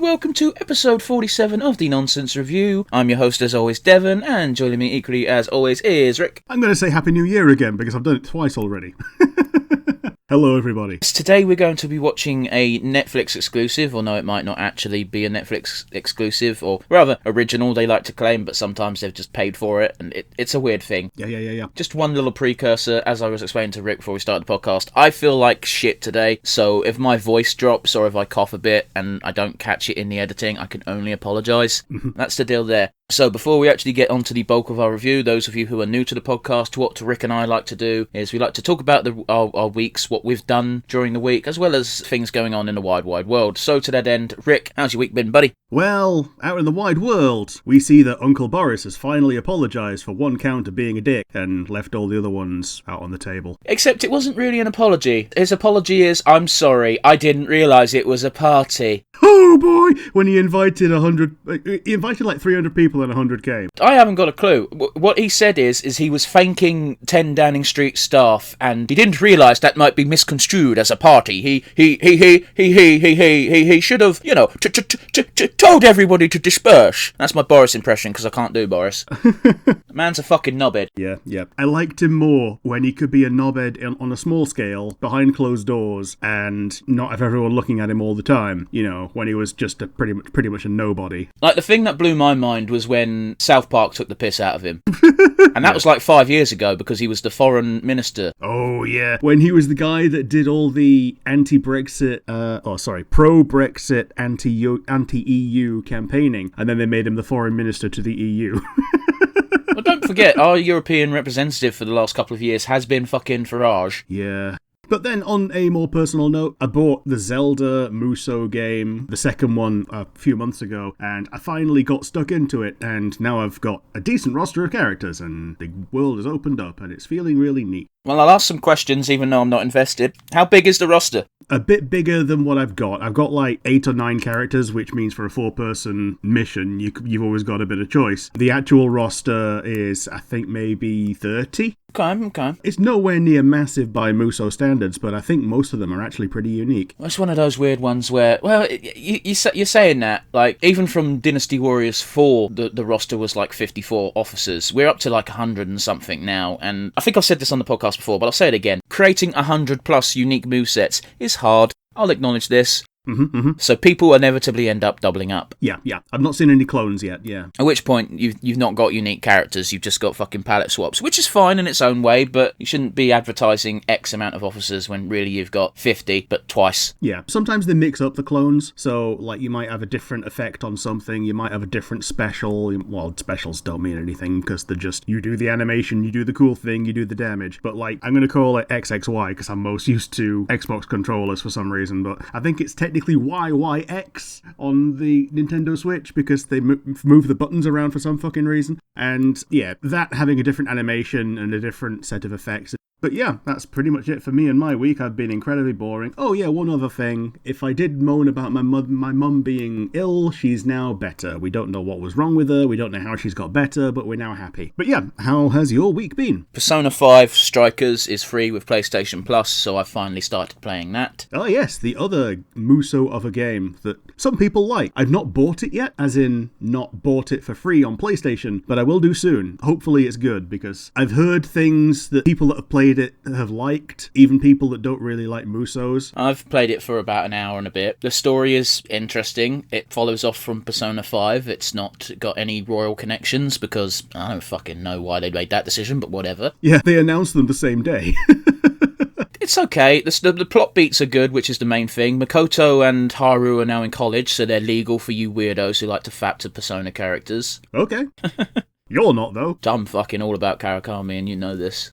welcome to episode 47 of the Nonsense Review. I'm your host as always, Devon, and joining me equally as always is Rick. I'm going to say Happy New Year again because I've done it twice already. Hello everybody. Today we're going to be watching a Netflix exclusive, or no, it might not actually be a Netflix exclusive, or rather original they like to claim, but sometimes they've just paid for it, and it's a weird thing. Yeah. Just one little precursor, as I was explaining to Rick before we started the podcast, I feel like shit today, so if my voice drops or if I cough a bit and I don't catch it in the editing, I can only apologise. That's the deal there. So before we actually get onto the bulk of our review, those of you who are new to the podcast, what Rick and I like to do is we like to talk about our weeks, what we've done during the week, as well as things going on in the wide world. So to that end, Rick, how's your week been, buddy? Well, out in the wide world, we see that Uncle Boris has finally apologised for one count of being a dick and left all the other ones out on the table. Except it wasn't really an apology. His apology is, I'm sorry, I didn't realise it was a party. Oh boy! When he invited he invited like 300 people and 100 came. I haven't got a clue. What he said is he was thanking 10 Downing Street staff, and he didn't realise that might be misconstrued as a party. He should have, told everybody to disperse. That's my Boris impression, because I can't do Boris. Man's a fucking knobhead. Yeah. I liked him more when he could be a knobhead on a small scale, behind closed doors, and not have everyone looking at him all the time. When he was just pretty much a nobody. Like, the thing that blew my mind was when South Park took the piss out of him. And that was like 5 years ago, because he was the foreign minister. Oh, yeah. When he was the guy that did all the pro-Brexit, anti-EU campaigning, and then they made him the foreign minister to the EU. Well, don't forget, our European representative for the last couple of years has been fucking Farage. Yeah. But then, on a more personal note, I bought the Zelda Musou game, the second one, a few months ago, and I finally got stuck into it, and now I've got a decent roster of characters, and the world has opened up, and it's feeling really neat. Well, I'll ask some questions, even though I'm not invested. How big is the roster? A bit bigger than what I've got. I've got like 8 or 9 characters, which means for a 4-person mission, you've always got a bit of choice. The actual roster is, I think, maybe 30. Okay. It's nowhere near massive by Musou standards, but I think most of them are actually pretty unique. It's one of those weird ones where, well, you're saying that, like, even from Dynasty Warriors 4, the roster was like 54 officers. We're up to like 100 and something now, and I think I've said this on the podcast before, but I'll say it again. Creating 100 plus unique movesets is hard. I'll acknowledge this. So people inevitably end up doubling up. Yeah. I've not seen any clones yet, yeah. At which point, you've not got unique characters, you've just got fucking palette swaps, which is fine in its own way, but you shouldn't be advertising X amount of officers when really you've got 50, but twice. Yeah, sometimes they mix up the clones, so like you might have a different effect on something, you might have a different special. Well, specials don't mean anything, because they're just, you do the animation, you do the cool thing, you do the damage. But like, I'm going to call it XXY, because I'm most used to Xbox controllers for some reason, but I think it's technically YYX on the Nintendo Switch because they move the buttons around for some fucking reason. And yeah, that having a different animation and a different set of effects. But yeah, that's pretty much it for me and my week. I've been incredibly boring. Oh yeah, one other thing. If I did moan about my mum being ill, she's now better. We don't know what was wrong with her. We don't know how she's got better, but we're now happy. But yeah, how has your week been? Persona 5 Strikers is free with PlayStation Plus, so I finally started playing that. Oh yes, the other Musou of a game that some people like. I've not bought it yet, as in not bought it for free on PlayStation, but I will do soon. Hopefully it's good, because I've heard things that people that have played it have liked, even people that don't really like Musous. I've played it for about an hour and a bit. The story is interesting. It follows off from Persona 5. It's not got any royal connections, because I don't fucking know why they made that decision, but whatever. Yeah, they announced them the same day. It's okay. The plot beats are good, which is the main thing. Makoto and Haru are now in college, so they're legal for you weirdos who like to fap to Persona characters. Okay. You're not, though. I'm fucking all about Karakami, and you know this.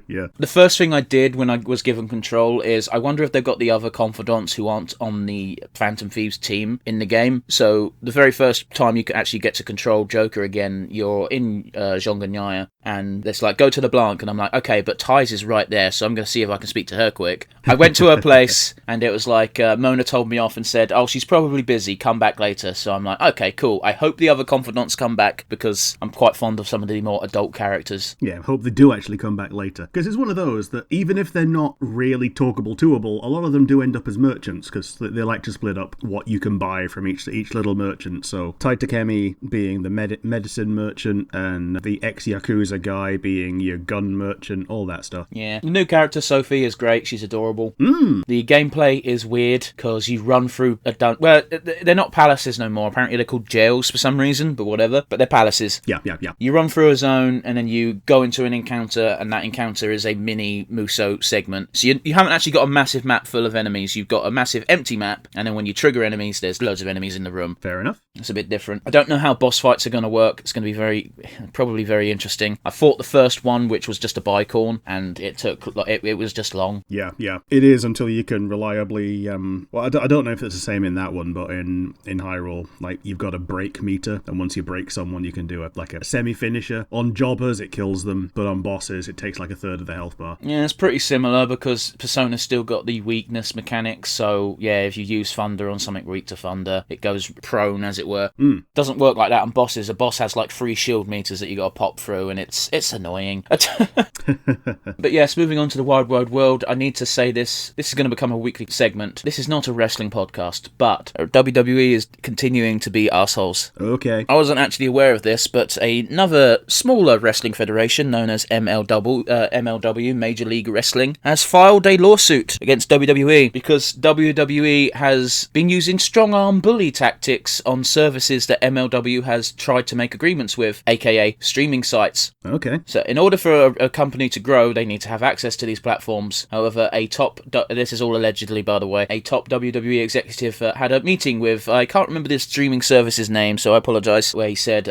Yeah. The first thing I did when I was given control is I wonder if they've got the other confidants who aren't on the Phantom Thieves team in the game. So the very first time you can actually get to control Joker again, you're in Zhonganyaya, and it's like, go to the Blanc, and I'm like, okay, but Ties is right there, so I'm going to see if I can speak to her quick. I went to her place, and it was like, Mona told me off and said, oh, she's probably busy, come back later. So I'm like, okay, cool. I hope the other confidants come back, because I'm quite fond of some of the more adult characters. Yeah, hope they do actually come back later. Because it's one of those that even if they're not really talkable, toable, a lot of them do end up as merchants, because they like to split up what you can buy from each little merchant. So Taitakemi being the medicine merchant, and the ex-Yakuza guy being your gun merchant, all that stuff. Yeah. The new character, Sophie, is great. She's adorable. The gameplay is weird, because you run through well, they're not palaces no more. Apparently they're called jails for some reason, but whatever. But they're palaces. Yeah. You run through a zone, and then you go into an encounter, and that encounter is a mini musou segment. So you haven't actually got a massive map full of enemies. You've got a massive empty map, and then when you trigger enemies, there's loads of enemies in the room. Fair enough. It's a bit different. I don't know how boss fights are going to work. It's going to be probably very interesting. I fought the first one, which was just a bicorn, and it was just long. Yeah. It is until you can reliably. Well, I don't know if it's the same in that one, but in Hyrule, like, you've got a break meter, and once you break someone, you can do a semi-finisher. On jobbers, it kills them, but on bosses, it takes like a third of the health bar. Yeah, it's pretty similar, because Persona's still got the weakness mechanics, so yeah, if you use Thunder on something weak to Thunder, it goes prone, as it were. Doesn't work like that on bosses. A boss has like 3 shield meters that you got to pop through, and it's annoying. But yes, moving on to the Wide Wide World, I need to say this is going to become a weekly segment. This is not a wrestling podcast, but WWE is continuing to be assholes. Okay. I wasn't actually aware of this, but another smaller wrestling federation known as MLW, Major League Wrestling, has filed a lawsuit against WWE because WWE has been using strong-arm bully tactics on services that MLW has tried to make agreements with, aka streaming sites. Okay. So in order for a company to grow, they need to have access to these platforms. However, this is all allegedly, by the way, a top WWE executive had a meeting with, I can't remember this streaming service's name, so I apologise, where he said,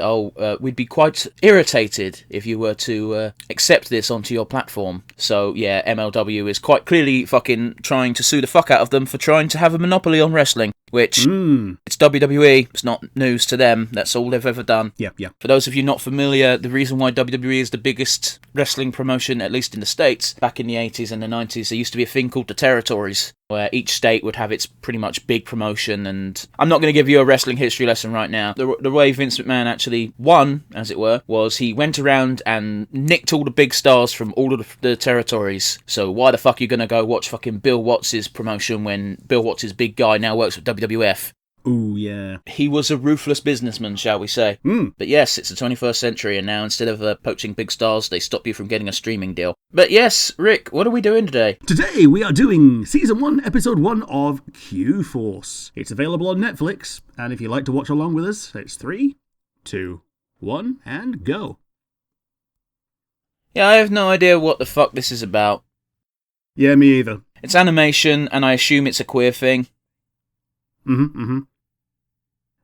we'd be quite irritated if you were to accept this onto your platform. So yeah, MLW is quite clearly fucking trying to sue the fuck out of them for trying to have a monopoly on wrestling. Which, it's WWE, it's not news to them, that's all they've ever done. Yeah. For those of you not familiar, the reason why WWE is the biggest wrestling promotion, at least in the States, back in the 80s and the 90s, there used to be a thing called the territories, where each state would have its pretty much big promotion, and I'm not going to give you a wrestling history lesson right now. The way Vince McMahon actually won, as it were, was he went around and nicked all the big stars from all of the territories. So why the fuck are you going to go watch fucking Bill Watts' promotion when Bill Watts' big guy now works with WWF? Ooh, yeah. He was a ruthless businessman, shall we say. But yes, it's the 21st century, and now instead of poaching big stars, they stop you from getting a streaming deal. But yes, Rick, what are we doing today? Today we are doing Season 1, Episode 1 of Q-Force. It's available on Netflix, and if you'd like to watch along with us, it's 3, 2, 1, and go. Yeah, I have no idea what the fuck this is about. Yeah, me either. It's animation, and I assume it's a queer thing.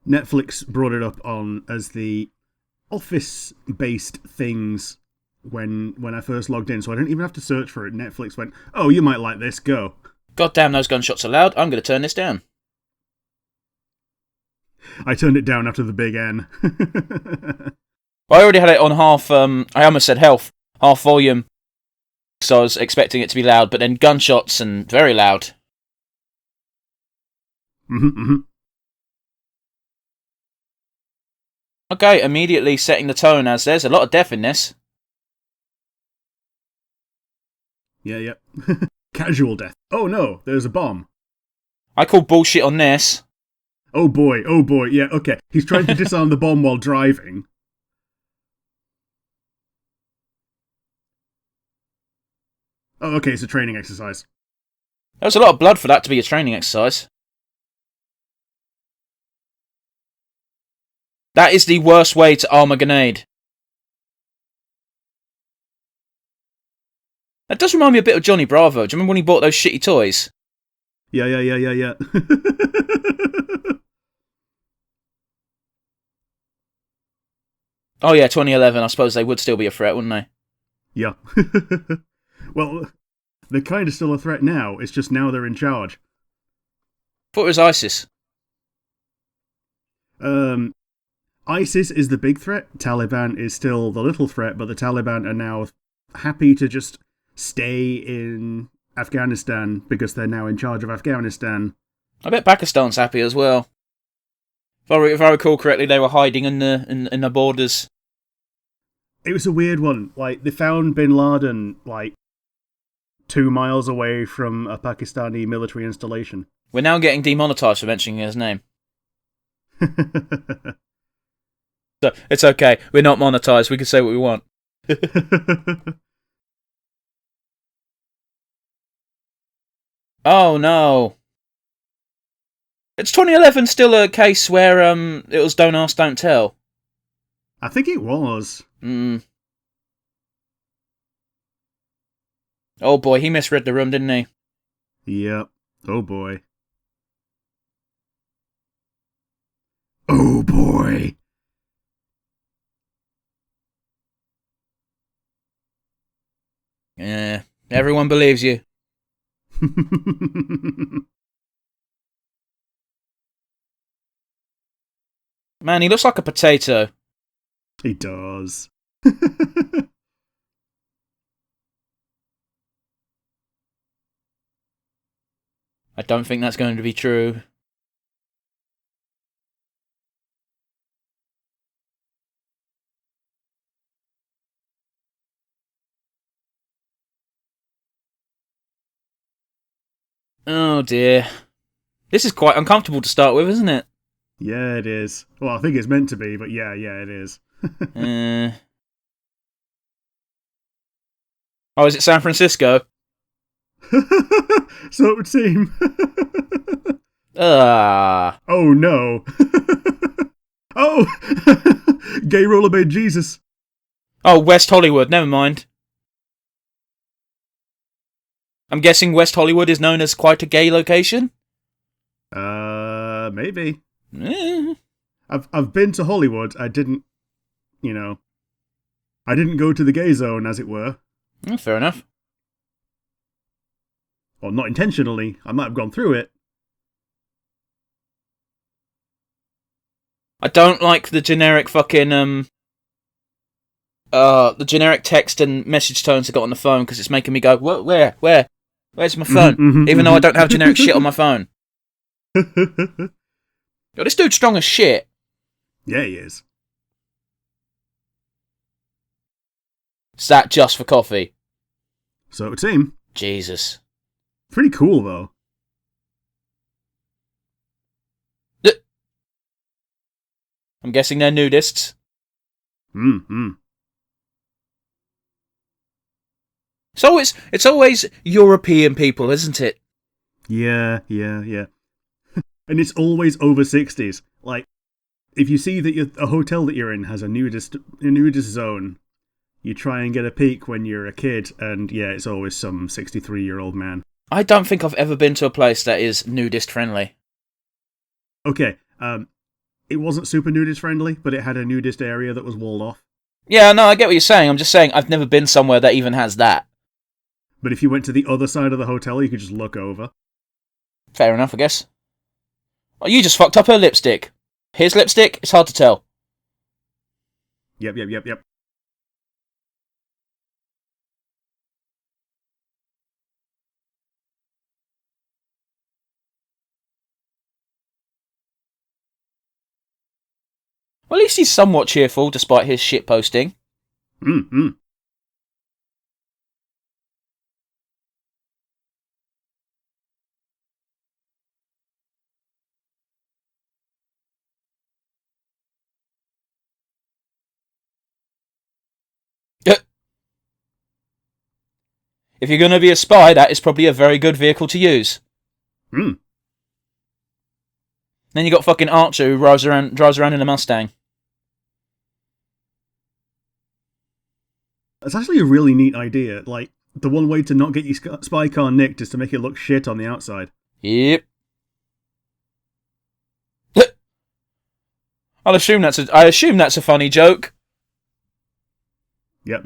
Netflix brought it up on as the office-based things when I first logged in, so I didn't even have to search for it. Netflix went, oh, you might like this, go. God damn, those gunshots are loud. I'm going to turn this down. I turned it down after the big N. I already had it on half, I almost said half volume, so I was expecting it to be loud, but then gunshots and very loud. Okay, immediately setting the tone as there's a lot of death in this. Yeah. Casual death. Oh no, there's a bomb. I call bullshit on this. Oh boy, yeah, okay. He's trying to disarm the bomb while driving. Oh, okay, it's a training exercise. There was a lot of blood for that to be a training exercise. That is the worst way to arm a grenade. That does remind me a bit of Johnny Bravo. Do you remember when he bought those shitty toys? Yeah. Oh yeah, 2011. I suppose they would still be a threat, wouldn't they? Yeah. Well, they're kind of still a threat now. It's just now they're in charge. I thought it was ISIS. ISIS is the big threat. Taliban is still the little threat, but the Taliban are now happy to just stay in Afghanistan because they're now in charge of Afghanistan. I bet Pakistan's happy as well. If I recall correctly, they were hiding in the borders. It was a weird one. Like, they found Bin Laden, like, 2 miles away from a Pakistani military installation. We're now getting demonetized for mentioning his name. So it's okay. We're not monetized. We can say what we want. Oh no. It's 2011 still a case where it was don't ask, don't tell. I think it was. Oh boy, he misread the room, didn't he? Yep. Oh boy. Oh boy. Yeah. Everyone believes you. Man, he looks like a potato. He does. I don't think that's going to be true. Oh dear. This is quite uncomfortable to start with, isn't it? Yeah, it is. Well, I think it's meant to be, but yeah, it is. Oh, is it San Francisco? So it would seem. Oh no. Oh! Gay rollerblade Jesus. Oh, West Hollywood, never mind. I'm guessing West Hollywood is known as quite a gay location? Maybe. Eh. I've been to Hollywood. I didn't go to the gay zone, as it were. Fair enough. Well, not intentionally. I might have gone through it. I don't like the generic fucking, the generic text and message tones I got on the phone, because it's making me go, where? Where's my phone? Even though I don't have generic shit on my phone. Yo, this dude's strong as shit. Yeah, he is. Is that just for coffee? So it would seem. Jesus. Pretty cool, though. I'm guessing they're nudists. It's always European people, isn't it? Yeah. And it's always over 60s. Like, if you see that a hotel that you're in has a nudist zone, you try and get a peek when you're a kid, and yeah, it's always some 63-year-old man. I don't think I've ever been to a place that is nudist friendly. Okay, it wasn't super nudist friendly, but it had a nudist area that was walled off. Yeah, no, I get what you're saying. I'm just saying I've never been somewhere that even has that. But if you went to the other side of the hotel, you could just look over. Fair enough, I guess. Well, you just fucked up her lipstick. His lipstick? It's hard to tell. Yep. Well, at least he's somewhat cheerful despite his shit posting. If you're going to be a spy, that is probably a very good vehicle to use. Then you got fucking Archer who drives around in a Mustang. That's actually a really neat idea. Like, the one way to not get your spy car nicked is to make it look shit on the outside. Yep. I assume that's a funny joke. Yep.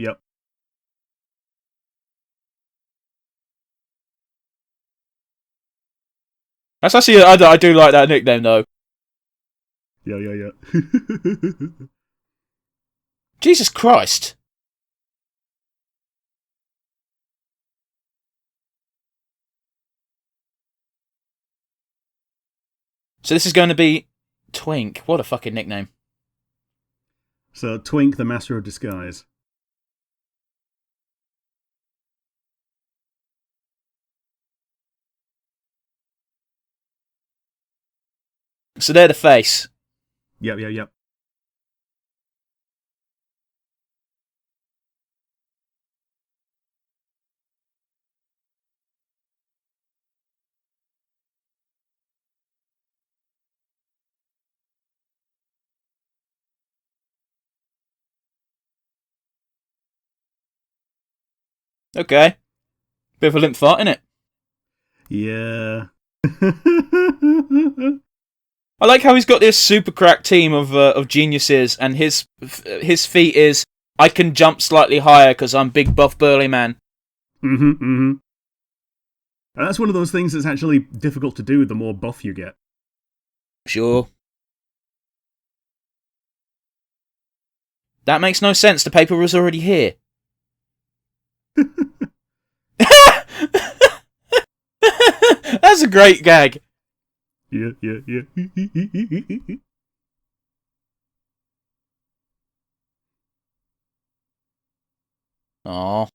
That's actually I do like that nickname though. Yeah. Jesus Christ. So this is going to be Twink. What a fucking nickname. So, Twink, the Master of Disguise. So they're the face. Yep. Okay. Bit of a limp fart, innit? Yeah. I like how he's got this super crack team of geniuses, and his feat is, I can jump slightly higher because I'm big buff burly man. And that's one of those things that's actually difficult to do the more buff you get. Sure. That makes no sense. The paper was already here. That's a great gag. Yeah. Aww.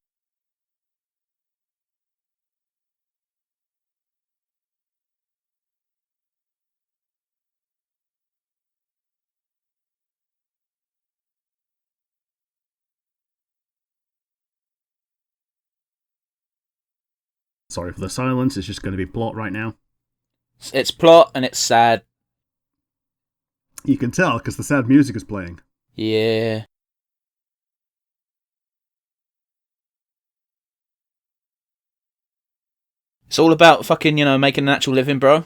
Sorry for the silence, it's just going to be plot right now. It's plot and it's sad. You can tell because the sad music is playing. Yeah. It's all about fucking, making an actual living, bro.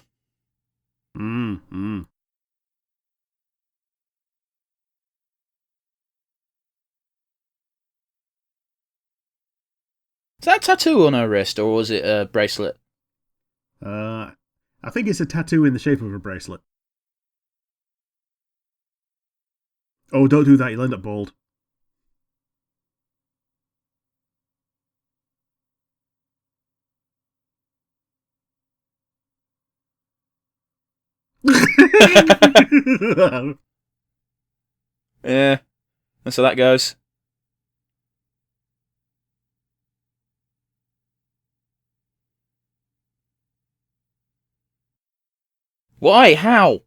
Is that a tattoo on her wrist, or was it a bracelet? I think it's a tattoo in the shape of a bracelet. Oh, don't do that, you'll end up bald. Yeah. And so that goes. Why? How?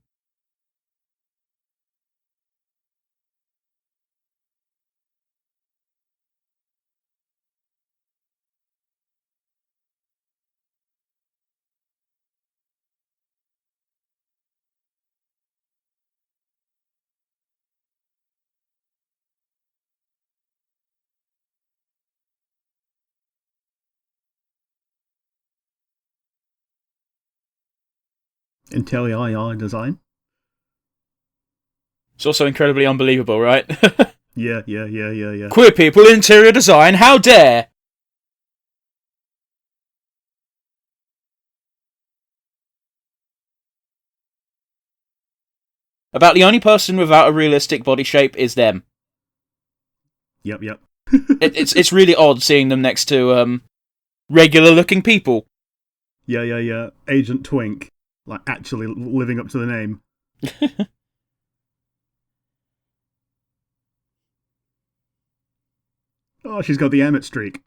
Interior design? It's also incredibly unbelievable, right? Yeah. Queer people, interior design, how dare! About the only person without a realistic body shape is them. Yep. It's really odd seeing them next to regular looking people. Yeah. Agent Twink. Like, actually living up to the name. Oh, she's got the Emmett streak.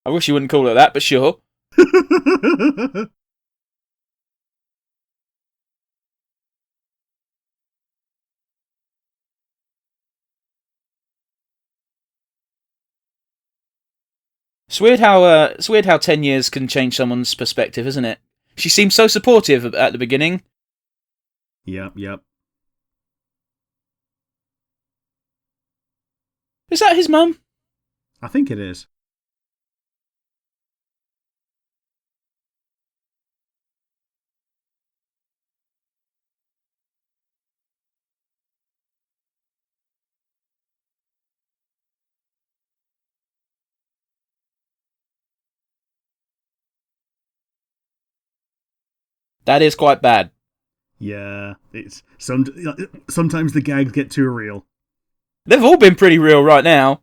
I wish you wouldn't call it that, but sure. It's weird how 10 years can change someone's perspective, isn't it? She seemed so supportive at the beginning. Yep. Is that his mum? I think it is. That is quite bad. Yeah, it's sometimes the gags get too real. They've all been pretty real right now.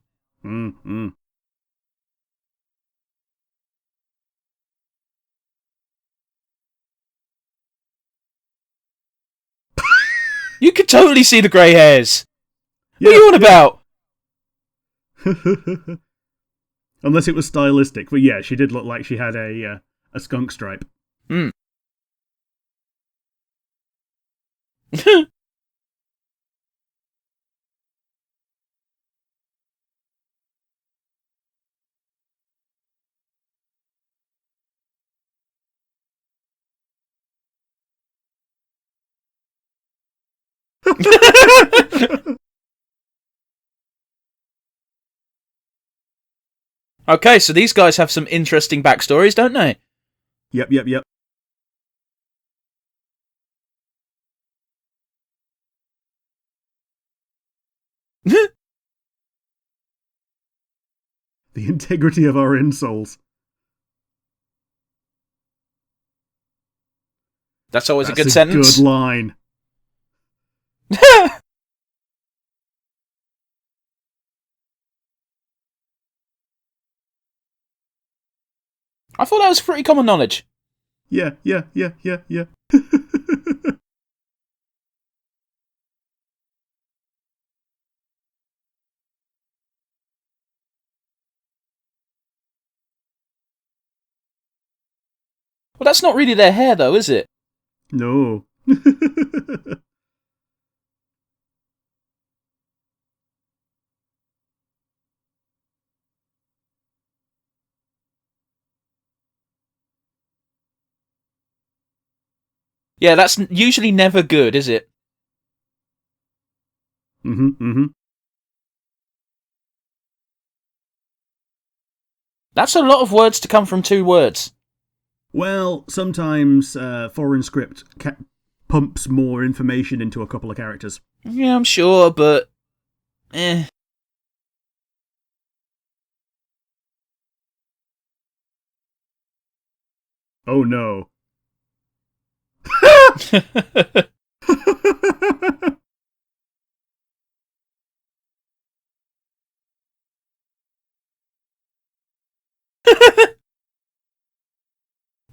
You could totally see the grey hairs. Yeah, What are you on about? Unless it was stylistic, but yeah, she did look like she had a skunk stripe. Hmm. Okay, so these guys have some interesting backstories, don't they? Yep. The integrity of our insoles. That's always That's a good sentence. Good line. I thought that was pretty common knowledge. Yeah. Well, that's not really their hair, though, is it? No. Yeah, that's usually never good, is it? Mm-hmm. That's a lot of words to come from 2 words. Well, sometimes foreign script pumps more information into a couple of characters. Yeah, I'm sure, but... Oh no.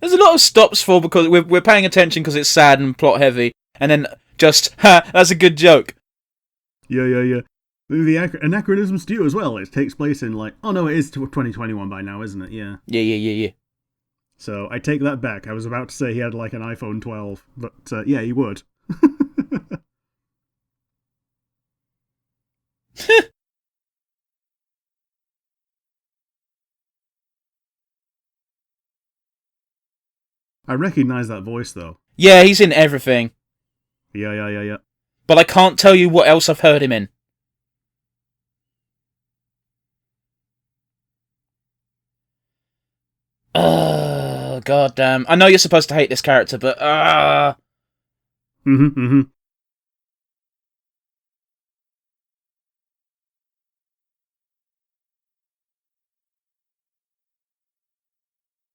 There's a lot of stops for because we're paying attention because it's sad and plot heavy, and then just, ha, that's a good joke. Yeah. The anachronisms too as well. It takes place in oh no, it is 2021 by now, isn't it? Yeah. Yeah. So I take that back. I was about to say he had an iPhone 12, but yeah, he would. I recognise that voice though. Yeah, he's in everything. Yeah. But I can't tell you what else I've heard him in. God damn. I know you're supposed to hate this character, but Mm-hmm.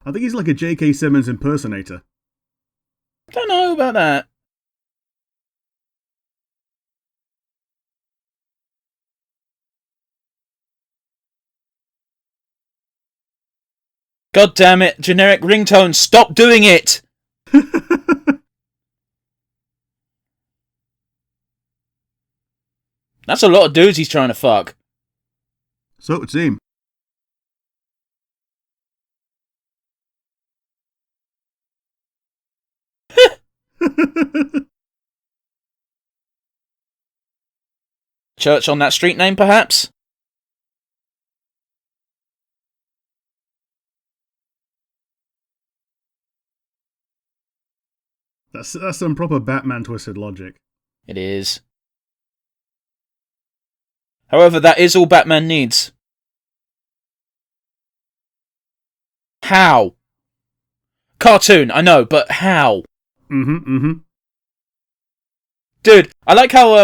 I think he's like a J.K. Simmons impersonator. don't know about that. God damn it, generic ringtone, stop doing it! That's a lot of dudes he's trying to fuck. So it would seem. Church on that street name, perhaps? That's some proper Batman twisted logic. It is. However, that is all Batman needs. How? Cartoon, I know, but how? Mm-hmm. Dude, I like how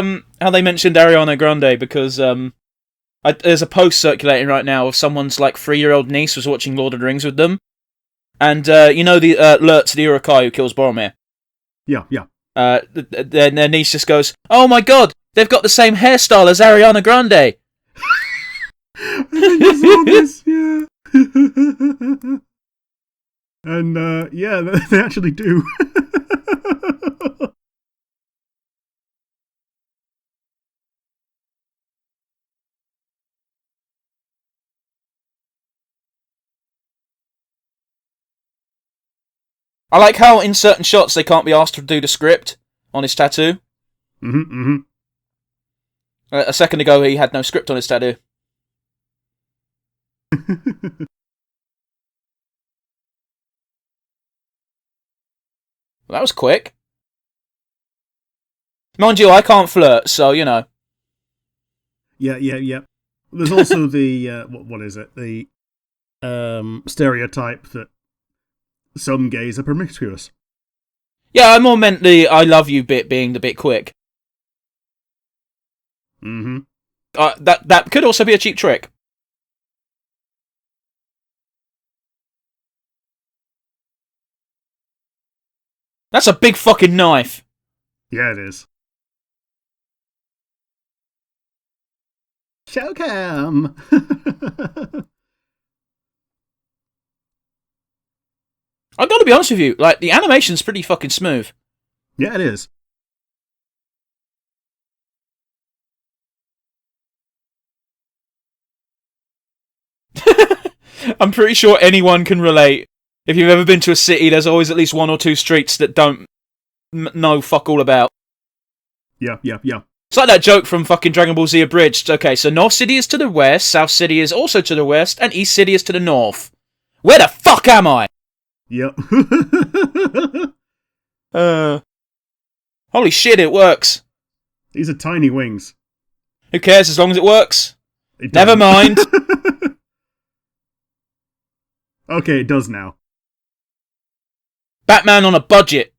they mentioned Ariana Grande because there's a post circulating right now of someone's 3-year-old niece was watching Lord of the Rings with them, and you know the Lurtz, the Uruk-hai who kills Boromir. Yeah. Their niece just goes, "Oh my god, they've got the same hairstyle as Ariana Grande." I think I saw this, yeah. And yeah, they actually do. I like how in certain shots they can't be asked to do the script on his tattoo. A second ago he had no script on his tattoo. Well, that was quick. Mind you, I can't flirt, so, you know. Yeah. There's also the, what is it? The stereotype that some gays are promiscuous. Yeah, I more meant the I love you bit being the bit quick. That could also be a cheap trick. That's a big fucking knife. Yeah, it is. Show cam. I've got to be honest with you, like, the animation's pretty fucking smooth. Yeah, it is. I'm pretty sure anyone can relate. If you've ever been to a city, there's always at least one or two streets that don't know fuck all about. Yeah. It's like that joke from fucking Dragon Ball Z Abridged. Okay, so North City is to the west, South City is also to the west, and East City is to the north. Where the fuck am I? Yep. Holy shit, it works. These are tiny wings. Who cares as long as it works? Never mind. Okay, it does now. Batman on a budget.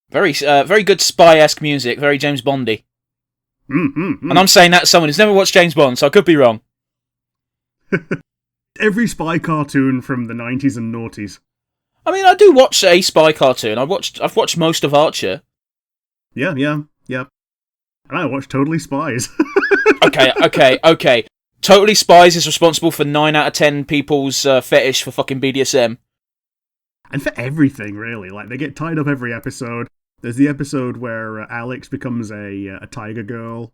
Very good spy-esque music, very James Bondy. And I'm saying that as someone who's never watched James Bond, so I could be wrong. Every spy cartoon from the 90s and noughties. I mean, I do watch a spy cartoon. I've watched most of Archer. Yeah. And I watch Totally Spies. Okay. Totally Spies is responsible for 9 out of 10 people's fetish for fucking BDSM. And for everything, really. Like, they get tied up every episode. There's the episode where Alex becomes a tiger girl.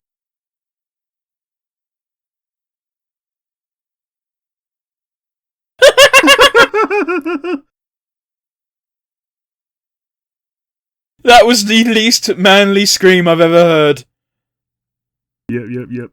That was the least manly scream I've ever heard. Yep.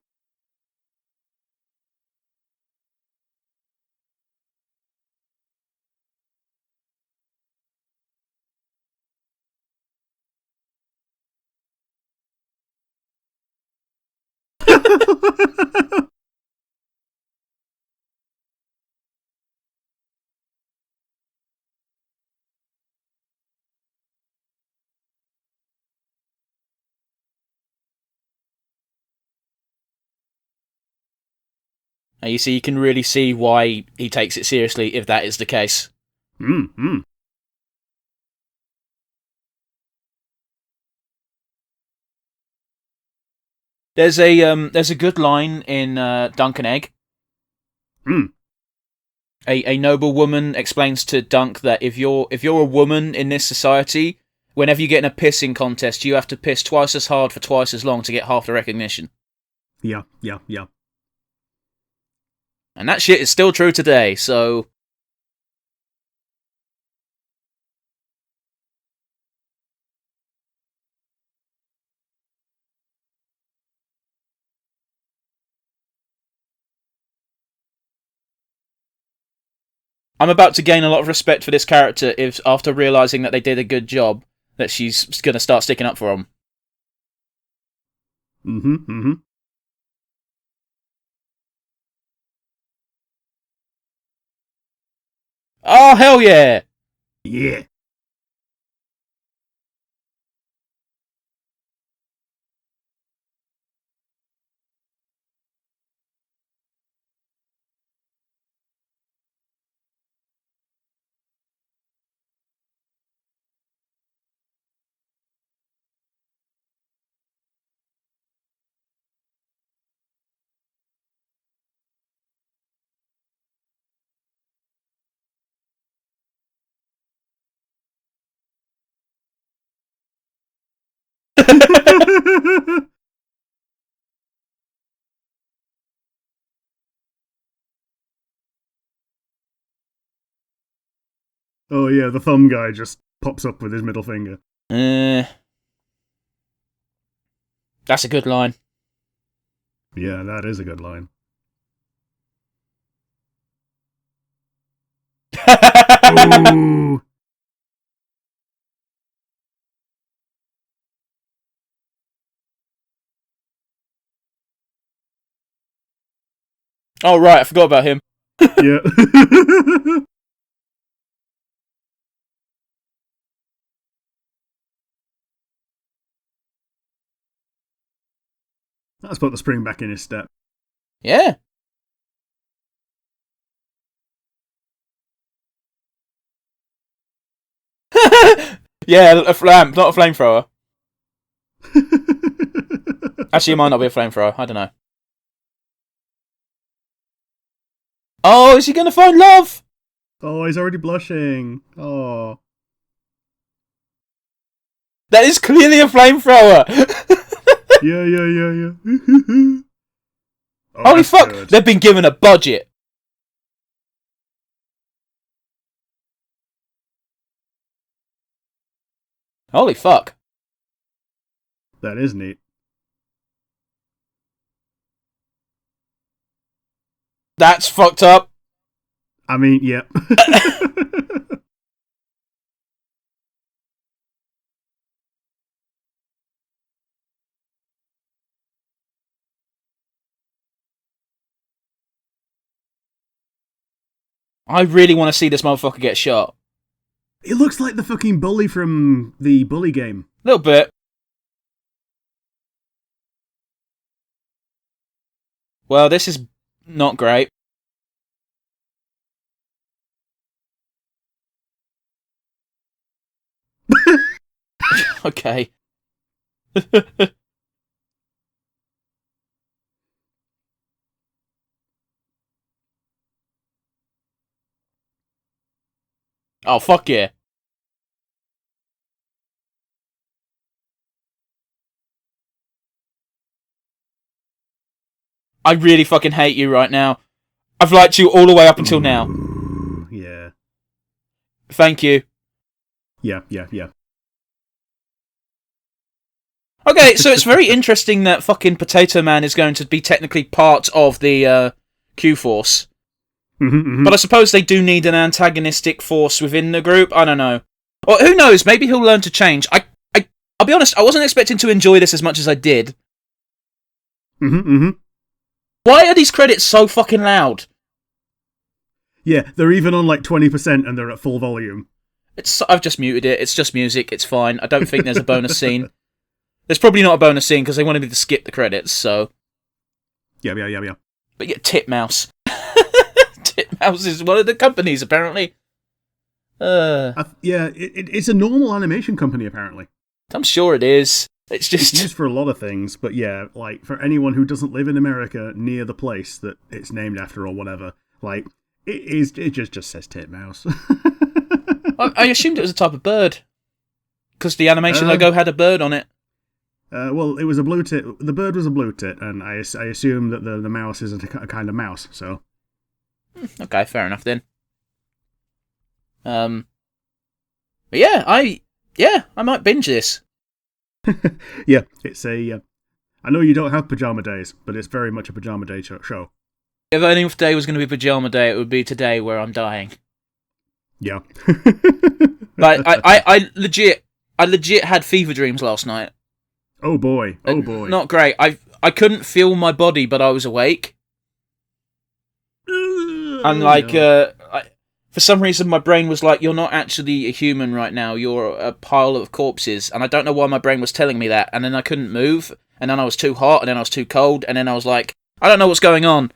And you see, you can really see why he takes it seriously if that is the case. There's a good line in Dunk and Egg. A noble woman explains to Dunk that if you're a woman in this society, whenever you get in a pissing contest, you have to piss twice as hard for twice as long to get half the recognition. Yeah. And that shit is still true today, so... I'm about to gain a lot of respect for this character if, after realising that they did a good job, that she's going to start sticking up for him. Oh, hell yeah! Yeah. Oh yeah, the thumb guy just pops up with his middle finger. That's a good line. Yeah, that is a good line. Ooh. Oh, right, I forgot about him. Yeah. That's put the spring back in his step. Yeah. Yeah, a lamp, not a flamethrower. Actually, it might not be a flamethrower. I don't know. Oh, is he going to find love? Oh, he's already blushing. Oh. That is clearly a flamethrower. Yeah. Oh, Holy fuck, good. they've been given a budget. Holy fuck. That is neat. That's fucked up. I mean, yeah. I really want to see this motherfucker get shot. He looks like the fucking bully from the Bully game. A little bit. Well, this is not great. Okay. Oh, fuck yeah. I really fucking hate you right now. I've liked you all the way up until now. Yeah. Thank you. Yeah. Okay, so it's very interesting that fucking Potato Man is going to be technically part of the Q-Force. But I suppose they do need an antagonistic force within the group. I don't know. Or who knows? Maybe he'll learn to change. I'll be honest. I wasn't expecting to enjoy this as much as I did. Why are these credits so fucking loud? Yeah, they're even on like 20% and they're at full volume. I've just muted it. It's just music. It's fine. I don't think there's a bonus scene. There's probably not a bonus scene because they wanted me to skip the credits. So. Yeah. But yeah, Titmouse. Titmouse is one of the companies apparently. It's a normal animation company apparently. I'm sure it is. It's just It's used for a lot of things, but yeah, like for anyone who doesn't live in America near the place that it's named after or whatever, like it just says Titmouse. I assumed it was a type of bird because the animation logo had a bird on it. Well, it was a blue tit. The bird was a blue tit, and I assume that the mouse isn't a kind of mouse. So, okay, fair enough then. But yeah, I might binge this. Yeah, it's a. I know you don't have pajama days, but it's very much a pajama day show. If any day was going to be pajama day, it would be today where I'm dying. Yeah. Like I legit had fever dreams last night. Oh boy. Not great. I couldn't feel my body, but I was awake. And like, for some reason, my brain was like, "You're not actually a human right now. You're a pile of corpses." And I don't know why my brain was telling me that. And then I couldn't move. And then I was too hot. And then I was too cold. And then I was like, "I don't know what's going on."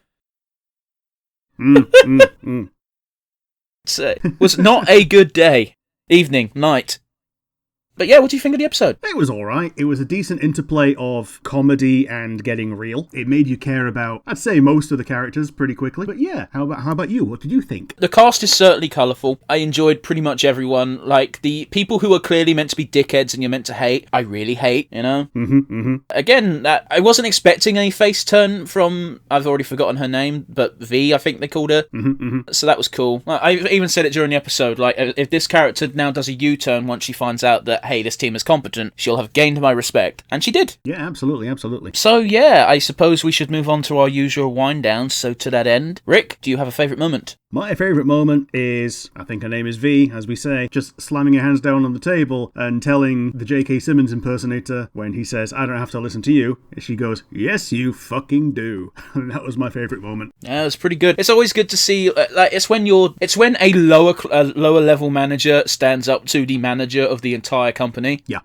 It was not a good day. Evening, night. But yeah, what do you think of the episode? It was alright. It was a decent interplay of comedy and getting real. It made you care about, I'd say, most of the characters pretty quickly. But yeah, how about you? What did you think? The cast is certainly colourful. I enjoyed pretty much everyone. Like, the people who are clearly meant to be dickheads and you're meant to hate, I really hate, you know? Again, I wasn't expecting a face turn from, I've already forgotten her name, but V, I think they called her. So that was cool. I even said it during the episode, like, if this character now does a U-turn once she finds out that, hey, this team is competent, she'll have gained my respect. And she did. Yeah, absolutely. So yeah, I suppose we should move on to our usual wind down. So to that end, Rick, do you have a favourite moment? My favourite moment is, I think her name is V, as we say, just slamming her hands down on the table and telling the J.K. Simmons impersonator when he says, "I don't have to listen to you," she goes, "Yes, you fucking do." And that was my favourite moment. Yeah, it was pretty good. It's always good to see, like, it's when a lower level manager stands up to the manager of the entire company. Yeah.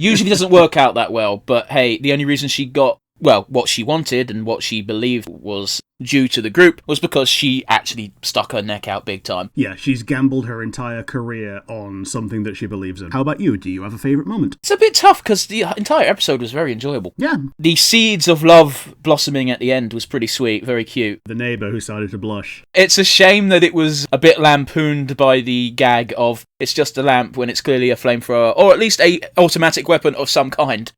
Usually doesn't work out that well, but hey, the only reason she got, well, what she wanted and what she believed was due to the group was because she actually stuck her neck out big time. Yeah, she's gambled her entire career on something that she believes in. How about you? Do you have a favourite moment? It's a bit tough because the entire episode was very enjoyable. Yeah. The seeds of love blossoming at the end was pretty sweet, very cute. The neighbour who started to blush. It's a shame that it was a bit lampooned by the gag of it's just a lamp when it's clearly a flamethrower, or at least a automatic weapon of some kind.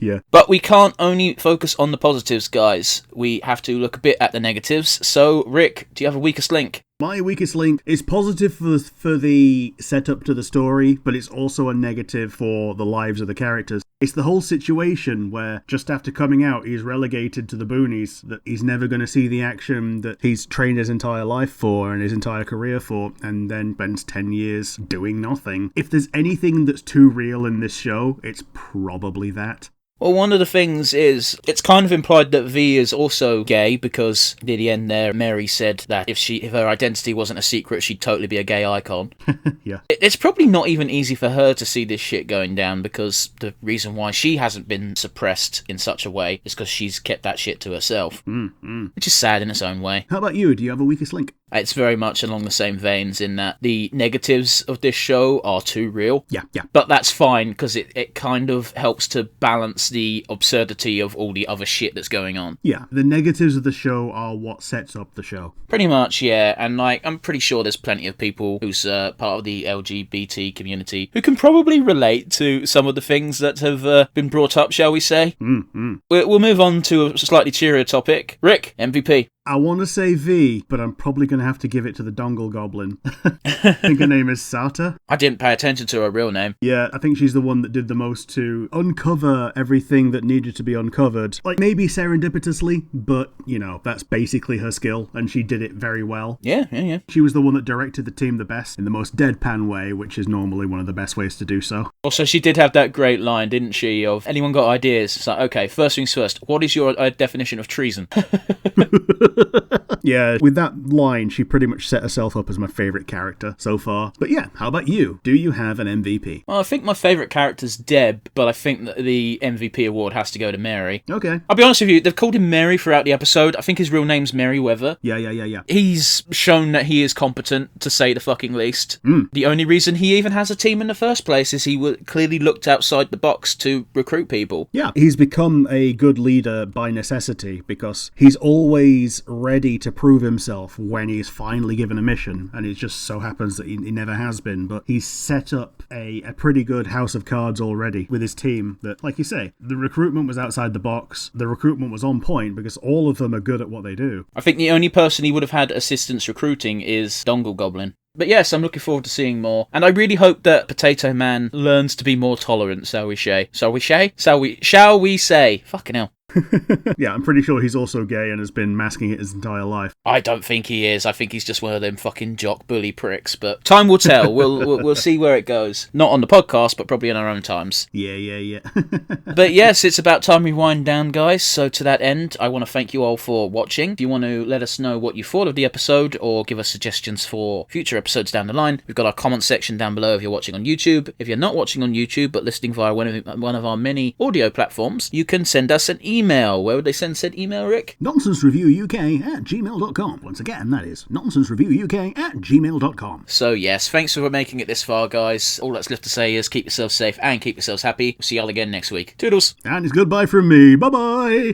Yeah. But we can't only focus on the positives, guys. We have to look a bit at the negatives. So, Rick, do you have a weakest link? My weakest link is positive for the setup to the story, but it's also a negative for the lives of the characters. It's the whole situation where just after coming out, he's relegated to the boonies, that he's never going to see the action that he's trained his entire life for and his entire career for, and then spends 10 years doing nothing. If there's anything that's too real in this show, it's probably that. Well, one of the things is, it's kind of implied that V is also gay, because near the end there, Mary said that if her identity wasn't a secret, she'd totally be a gay icon. Yeah. It's probably not even easy for her to see this shit going down, because the reason why she hasn't been suppressed in such a way is because she's kept that shit to herself. Which is sad in its own way. How about you? Do you have a weakest link? It's very much along the same veins in that the negatives of this show are too real. Yeah. But that's fine, because it kind of helps to balance the absurdity of all the other shit that's going on. Yeah, the negatives of the show are what sets up the show. Pretty much, yeah. And like, I'm pretty sure there's plenty of people who's part of the LGBT community who can probably relate to some of the things that have been brought up, shall we say. We'll move on to a slightly cheerier topic. Rick, MVP. I want to say V, but I'm probably going to have to give it to the Dongle Goblin. I think her name is Sata. I didn't pay attention to her real name. Yeah, I think she's the one that did the most to uncover everything that needed to be uncovered. Like, maybe serendipitously, but, you know, that's basically her skill, and she did it very well. Yeah. She was the one that directed the team the best, in the most deadpan way, which is normally one of the best ways to do so. Also, she did have that great line, didn't she, of, anyone got ideas? It's like, okay, first things first, what is your definition of treason? Yeah, with that line, she pretty much set herself up as my favourite character so far. But yeah, how about you? Do you have an MVP? Well, I think my favourite character's Deb, but I think that the MVP award has to go to Mary. Okay. I'll be honest with you, they've called him Mary throughout the episode. I think his real name's Merryweather. Yeah. He's shown that he is competent, to say the fucking least. The only reason he even has a team in the first place is he clearly looked outside the box to recruit people. Yeah, he's become a good leader by necessity, because he's always ready to prove himself when he's finally given a mission, and it just so happens that he never has been, but he's set up a pretty good house of cards already with his team that, like you say, the recruitment was outside the box, the recruitment was on point, because all of them are good at what they do. I think the only person he would have had assistance recruiting is Dongle Goblin. But yes, I'm looking forward to seeing more. And I really hope that Potato Man learns to be more tolerant, shall we say? Shall we say? Fucking hell. Yeah, I'm pretty sure he's also gay and has been masking it his entire life. I don't think he is. I think he's just one of them fucking jock bully pricks. But time will tell. We'll see where it goes. Not on the podcast, but probably in our own times. Yeah. But yes, it's about time we wind down, guys. So to that end, I want to thank you all for watching. If you want to let us know what you thought of the episode or give us suggestions for future episodes down the line, we've got our comment section down below if you're watching on YouTube. If you're not watching on YouTube but listening via one of our many audio platforms, you can send us an email email. Where would they send said email, Rick? nonsensereviewuk@gmail.com. Once again, that is nonsensereviewuk@gmail.com. So yes, thanks for making it this far, guys. All that's left to say is keep yourselves safe and keep yourselves happy. We'll see y'all again next week. Toodles! And it's goodbye from me. Bye-bye!